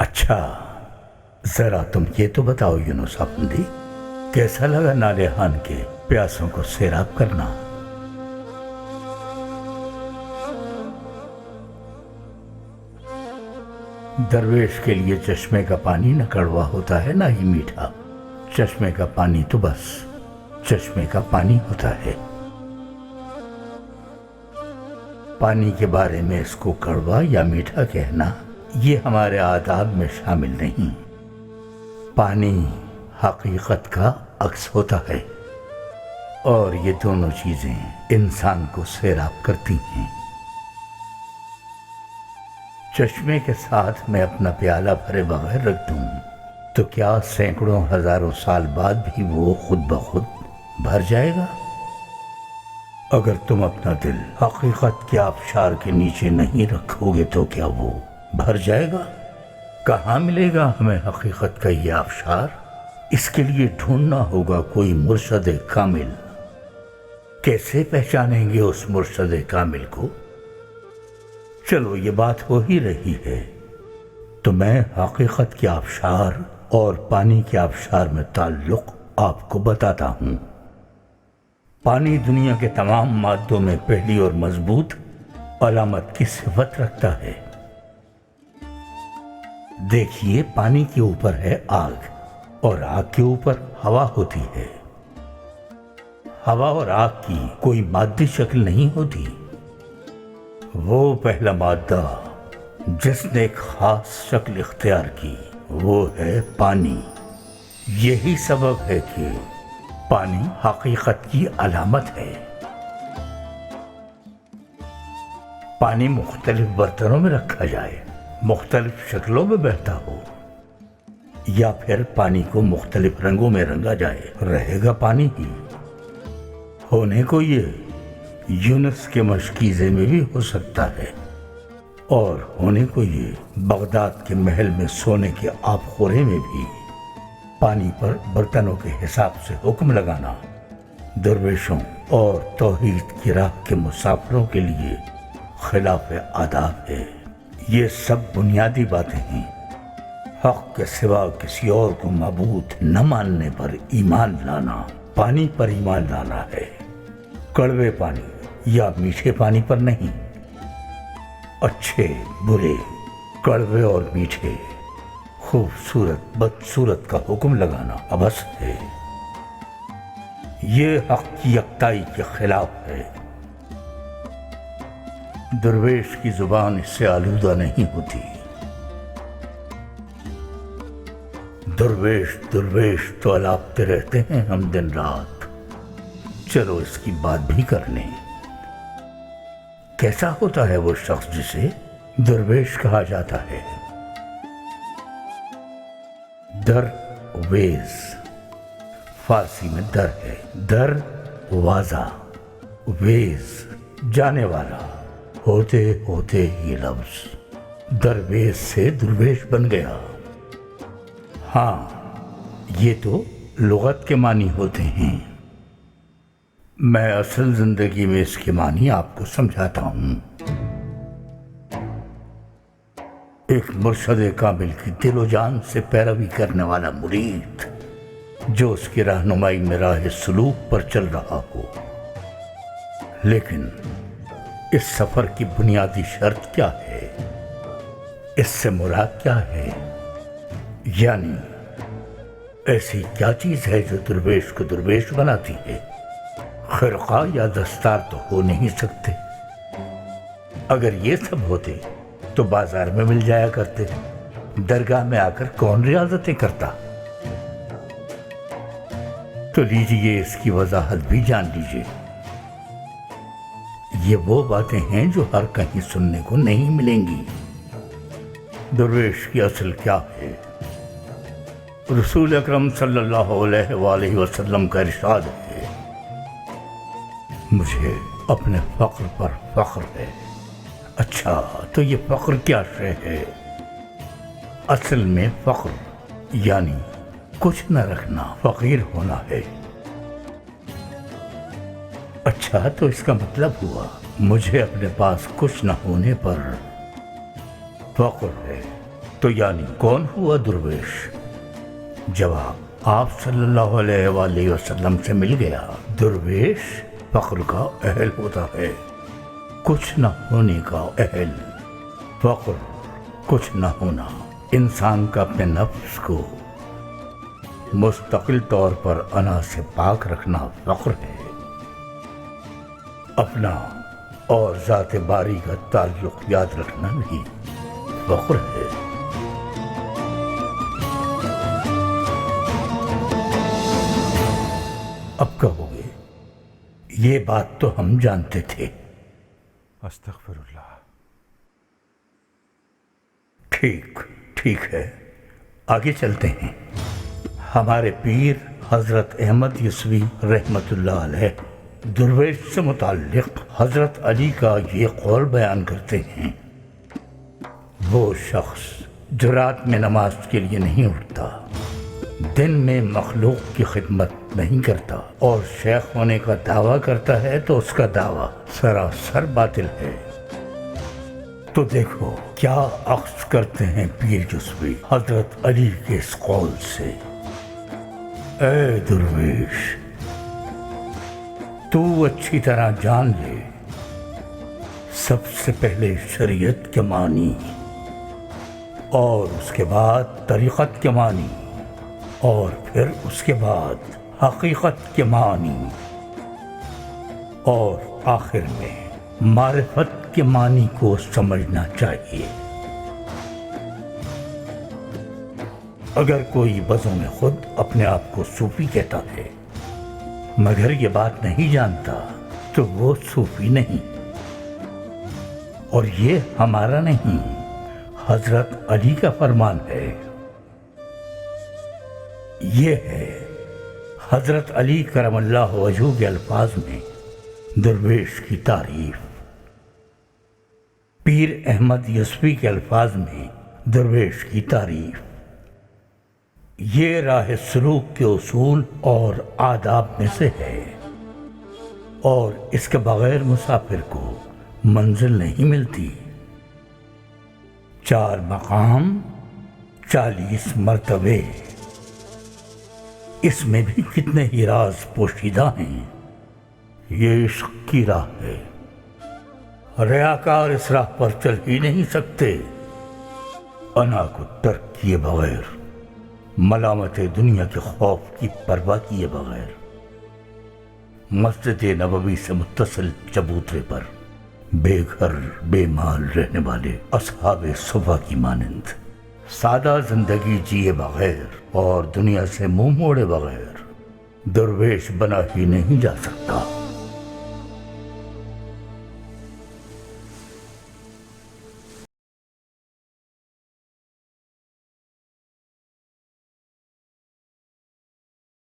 اچھا، ذرا تم یہ تو بتاؤ یونس افندی، کیسا لگا نالہان کے پیاسوں کو سیراب کرنا؟ درویش کے لیے چشمے کا پانی نہ کڑوا ہوتا ہے نہ ہی میٹھا۔ چشمے کا پانی تو بس چشمے کا پانی ہوتا ہے۔ پانی کے بارے میں اس کو کڑوا یا میٹھا کہنا یہ ہمارے آداب میں شامل نہیں۔ پانی حقیقت کا عکس ہوتا ہے اور یہ دونوں چیزیں انسان کو سیراب کرتی ہیں۔ چشمے کے ساتھ میں اپنا پیالہ بھرے بغیر رکھ دوں تو کیا سینکڑوں ہزاروں سال بعد بھی وہ خود بخود بھر جائے گا؟ اگر تم اپنا دل حقیقت کے آبشار کے نیچے نہیں رکھو گے تو کیا وہ بھر جائے گا؟ کہاں ملے گا ہمیں حقیقت کا یہ آبشار؟ اس کے لیے ڈھونڈنا ہوگا کوئی مرشد کامل۔ کیسے پہچانیں گے اس مرشد کامل کو؟ چلو یہ بات ہو ہی رہی ہے تو میں حقیقت کے آبشار اور پانی کے آبشار میں تعلق آپ کو بتاتا ہوں۔ پانی دنیا کے تمام مادوں میں پہلی اور مضبوط علامت کی صفت رکھتا ہے۔ دیکھیے، پانی کے اوپر ہے آگ اور آگ کے اوپر ہوا ہوتی ہے۔ ہوا اور آگ کی کوئی مادی شکل نہیں ہوتی۔ وہ پہلا مادہ جس نے ایک خاص شکل اختیار کی وہ ہے پانی۔ یہی سبب ہے کہ پانی حقیقت کی علامت ہے۔ پانی مختلف برتنوں میں رکھا جائے، مختلف شکلوں میں بہتا ہو، یا پھر پانی کو مختلف رنگوں میں رنگا جائے، رہے گا پانی ہی۔ ہونے کو یہ یونس کے مشکیزے میں بھی ہو سکتا ہے، اور ہونے کو یہ بغداد کے محل میں سونے کے آب خورے میں بھی۔ پانی پر برتنوں کے حساب سے حکم لگانا درویشوں اور توحید کی راہ کے مسافروں کے لیے خلاف آداب ہے۔ یہ سب بنیادی باتیں ہیں۔ حق کے سوا کسی اور کو معبود نہ ماننے پر ایمان لانا پانی پر ایمان لانا ہے، کڑوے پانی یا میٹھے پانی پر نہیں۔ اچھے برے، کڑوے اور میٹھے، خوبصورت بدصورت کا حکم لگانا عبث ہے۔ یہ حق کی یکتائی کے خلاف ہے۔ درویش کی زبان اس سے آلودہ نہیں ہوتی۔ درویش تو الاپتے رہتے ہیں ہم دن رات۔ چلو اس کی بات بھی کر لیں۔ کیسا ہوتا ہے وہ شخص جسے درویش کہا جاتا ہے؟ درویز فارسی میں در ہے، در واضح، ویز جانے والا، ہوتے ہوتے یہ لفظ درویز سے درویش بن گیا۔ ہاں، یہ تو لغت کے معنی ہوتے ہیں۔ میں اصل زندگی میں اس کے معنی آپ کو سمجھاتا ہوں۔ ایک مرشد کامل کی دل و جان سے پیروی کرنے والا مرید جو اس کی رہنمائی میں راہ سلوک پر چل رہا ہو۔ لیکن اس سفر کی بنیادی شرط کیا ہے؟ اس سے مراد کیا ہے؟ یعنی ایسی کیا چیز ہے جو درویش کو درویش بناتی ہے؟ خرقہ یا دستار تو ہو نہیں سکتے۔ اگر یہ سب ہوتے تو بازار میں مل جایا کرتے، درگاہ میں آ کر کون ریاضتیں کرتا؟ تو لیجئے اس کی وضاحت بھی جان لیجئے۔ یہ وہ باتیں ہیں جو ہر کہیں سننے کو نہیں ملیں گی۔ درویش کی اصل کیا ہے؟ رسول اکرم صلی اللہ علیہ وآلہ وسلم کا ارشاد ہے، مجھے اپنے فقر پر فخر ہے۔ اچھا، تو یہ فخر کیا شے ہے؟ اصل میں فقر یعنی کچھ نہ رکھنا، فقیر ہونا ہے۔ اچھا، تو اس کا مطلب ہوا مجھے اپنے پاس کچھ نہ ہونے پر فخر ہے۔ تو یعنی کون ہوا درویش؟ جواب: آپ صلی اللہ علیہ وآلہ وسلم سے مل گیا۔ درویش فقر کا اہل ہوتا ہے، کچھ نہ ہونے کا اہل۔ فقر، کچھ نہ ہونا، انسان کا اپنے نفس کو مستقل طور پر انا سے پاک رکھنا فقر ہے۔ اپنا اور ذات باری کا تعلق یاد رکھنا بھی فخر ہے۔ اب کہو گے یہ بات تو ہم جانتے تھے۔ استغفر اللہ۔ ٹھیک ہے، آگے چلتے ہیں۔ ہمارے پیر حضرت احمد یسوی رحمت اللہ علیہ درویش سے متعلق حضرت علی کا یہ قول بیان کرتے ہیں: وہ شخص جو رات میں نماز کے لیے نہیں اٹھتا، دن میں مخلوق کی خدمت نہیں کرتا اور شیخ ہونے کا دعویٰ کرتا ہے تو اس کا دعویٰ سراسر باطل ہے۔ تو دیکھو کیا اخذ کرتے ہیں پیر یسوی حضرت علی کے اس قول سے: اے درویش، تو اچھی طرح جان لے، سب سے پہلے شریعت کے معنی اور اس کے بعد طریقت کے معنی اور پھر اس کے بعد حقیقت کے معنی اور آخر میں معرفت کے معنی کو سمجھنا چاہیے۔ اگر کوئی بزم میں خود اپنے آپ کو صوفی کہتا ہے مگر یہ بات نہیں جانتا تو وہ صوفی نہیں، اور یہ ہمارا نہیں، حضرت علی کا فرمان ہے۔ یہ ہے حضرت علی کرم اللہ وجہہ کے الفاظ میں درویش کی تعریف، پیر احمد یسوی کے الفاظ میں درویش کی تعریف۔ یہ راہ سلوک کے اصول اور آداب میں سے ہے، اور اس کے بغیر مسافر کو منزل نہیں ملتی۔ 4 مقام 40 مرتبے، اس میں بھی کتنے ہی راز پوشیدہ ہیں۔ یہ عشق کی راہ ہے، ریاکار اس راہ پر چل ہی نہیں سکتے۔ انا کو ترک کیے بغیر، ملامت دنیا کے خوف کی پرواہ کیے بغیر، مسجد نبوی سے متصل چبوترے پر بے گھر بے مال رہنے والے اصحاب صفا کی مانند سادہ زندگی جیے بغیر اور دنیا سے منہ موڑے بغیر درویش بنا ہی نہیں جا سکتا۔